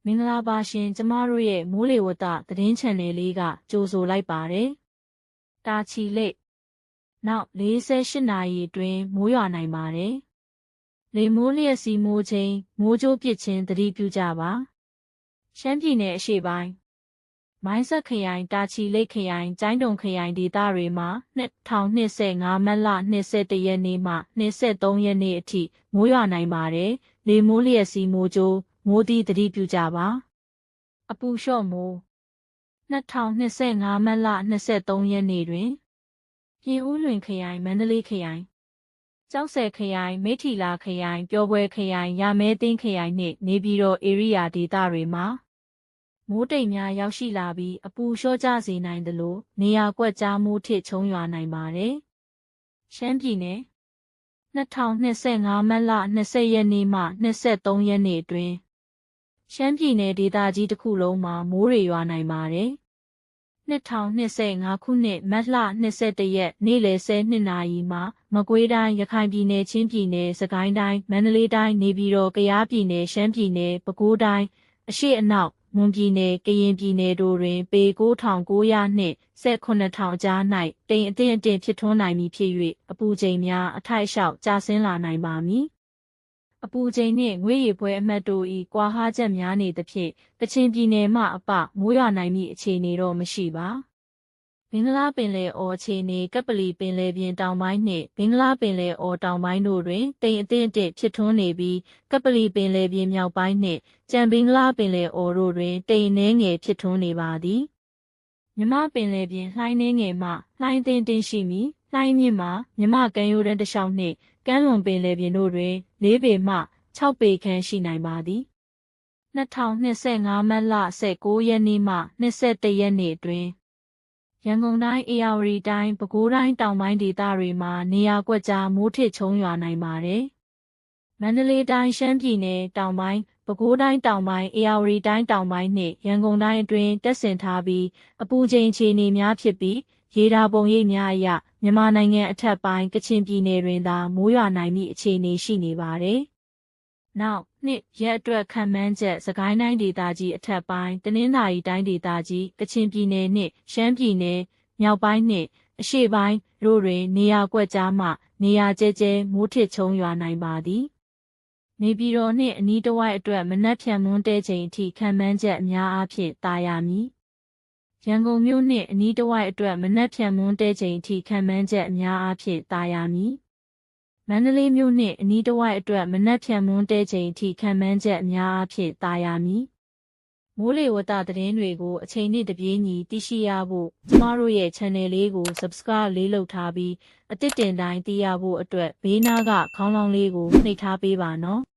င်္ဂလာပါရှင်ကျမတို့ရဲ့မိုးလေဝသသတင်းချန်နယ်လေးကကြိုဆိုလိုက်ပါတယ်။တာချီလိတ်နောက်48နာရီအတွင်းမိုးရွာနိုင်ပါတယ်။လေမိုးလျက်စီးမိုးချိန်မိုးကြိုးပစ်ခြင်းသတိပြုကြပါ။ရှမ်းပြည်နယ်အရှေ့ပိုင်းမိုင်းဆက်ခရိုင်တာချီလိတ်ခရိုင်ကျိုင်းတုံခရိုင်ဒေသတွေမှာ2025မတ်လ21ရက်နေ့မှ23ရက်နေ့အထိမိုးရွာနိုင်ပါတယ်။လေမိုးလျက်စီးမိုးကြိုးမိုးသီးသတိပြုကြပါအပူလျှော့မိုး2025မတ်လ23ရက်နေ့တွင်ပြင်ဦးလွင်ခရိုင်မန္တလေးခရိုင်ကျောက်ဆည်ခရိုင်မိထီလာခရိုင်ပျော်ပွဲခရိုင်ရမဲသိန်းခရိုင်နှင့်နေပြည်တော်ဧရိယာဒေသတွေမှာမိုးတိမ်များရောက်ရှိလာပြီးအပူလျှော့ကျစေနိုင်သလိုနေရာကွက်ကြားမိုးထစ်ချုံရွာနိုင်ပါတယ်ရှမ်းပြည်နယ်2025မတ်လ20ရက်နေ့မှ23ရက်နေ့တွင်ရှမ်းပြည်နယ်ဒေသကြီးတစ်ခုလုံးမှာမိုးတွေရွာနိုင်ပါတယ်။2025ခုနှစ်မတ်လ21ရက်နေ့လယ်12နာရီမှာမကွေးတိုင်းရခိုင်ပြည်နယ်ချင်းပြည်နယ်စကိုင်းတိုင်းမန္တလေးတိုင်းနေပြည်တော်ကယားပြည်နယ်ရှမ်းပြည်နယ်ပဲခူးတိုင်းအရှေ့အနောက်မွန်ပြည်နယ်ကရင်ပြည်နယ်တို့တွင်ပေ9900နှင့်18000ကြား၌တိမ်အထင်ဖြစ်ထွန်းနိုင်မည်ဖြစ်၍အပူချိန်များအထိုက်အလျှောက်ကျဆင်းလာနိုင်ပါမည်။အပူချိန်နှင့်ငွေရည်ပွဲအမှတ်တို့၏ကွာဟချက်များနေသဖြင့်ကချင်ပြည်နယ်မှအပမိုးရွာနိုင်မည့်အခြေအနေတော့မရှိပါ။ဘင်္ဂလားပင်လယ်အော်အခြေအနေကပလီပင်လယ်ပြင်တောင်ပိုင်းနှင့်ဘင်္ဂလားပင်လယ်အော်တောင်ပိုင်းတို့တွင်တိမ်အထင်ဖြစ်ထွန်းနေပြီးကပလီပင်လယ်ပြင်မြောက်ပိုင်းနှင့်ကြံဘင်္ဂလားပင်လယ်အော်တို့တွင်တိမ်နှဲငယ်ဖြစ်ထွန်းနေပါသည်။မြမပင်လယ်ပြင်လှိုင်းနှဲငယ်မှလှိုင်းတင်ရှိမည်။လှိုင်းမြင့်မှာမြမကမ်းရိုးတန်းတစ်လျှောက်နှင့်ကမ်းလွန်ပင်လယ်ပြင်တို့တွင်4ပေမှ6ပေခန့်ရှိနိုင်ပါသည်2025မတ်လ19ရက်နေ့မှ21ရက်နေ့တွင်ရန်ကုန်တိုင်းအေရဝတီတိုင်းပဲခူးတိုင်းတောင်ပိုင်းဒေသတွေမှာနေရာကွက်ကြားမိုးထစ်ချုံရွာနိုင်ပါတယ်။မန္တလေးတိုင်းရှမ်းပြည်နယ်တောင်ပိုင်းပဲခူးတိုင်းတောင်ပိုင်းအေရဝတီတိုင်းတောင်ပိုင်းနှင့်ရန်ကုန်တိုင်းအတွင်းတက်ဆင်ထားပြီးအပူချိန်အခြေအနေများဖြစ်ပြီးရေဒါပုံရိပ်များအရမြန်မာနိုင်ငံအထက်ပိုင်းကချင်ပြည်နယ်တွင်သာမိုးရွာနိုင်မည့်အခြေအနေရှိနေပါတယ်။နောက်နှစ်ရက်အတွက်ခံမှန်းချက်စကိုင်းတိုင်းဒေသကြီးအထက်ပိုင်းတနင်္သာရီတိုင်းဒေသကြီးကချင်ပြည်နယ်နှင့်ရှမ်းပြည်နယ်မြောက်ပိုင်းနှင့်အရှေ့ပိုင်းတို့တွင်နေရာကွက်ကြားမှနေရာကျဲမိုးထစ်ချုံရွာနိုင်ပါသည်။နေပြည်တော်နှင့်အနီးတစ်ဝိုက်အတွက်မနက်ဖြန်မွန်းတဲချိန်အထိခံမှန်းချက်အများအားဖြင့်သာယာမည်။ရန်ကုန်မြို့နှင့်အနီးတစ်ဝိုက်အတွက်မနက်ဖြန်မွန်းတဲချိန်အထိခံမှန်းချက်အများအားဖြင့်သာယာမည်။မန္တလေးမြို့နှင့်အနီးတစ်ဝိုက်အတွက်မနက်ဖြန်မွန်းတဲချိန်အထိခံမှန်းချက်အများအားဖြင့်သာယာမည်။မိုးလေဝသသတင်းတွေကိုအချိန်နဲ့တပြေးညီသိရှိရဖို့ကျမတို့ရဲ့ channel လေးကို subscribe လေးလုပ်ထားပြီးအသစ်တင်တိုင်းသိရဖို့အတွက်ဘေးနားကခေါင်းလောင်းလေးကိုနှိပ်ထားပေးပါနော်။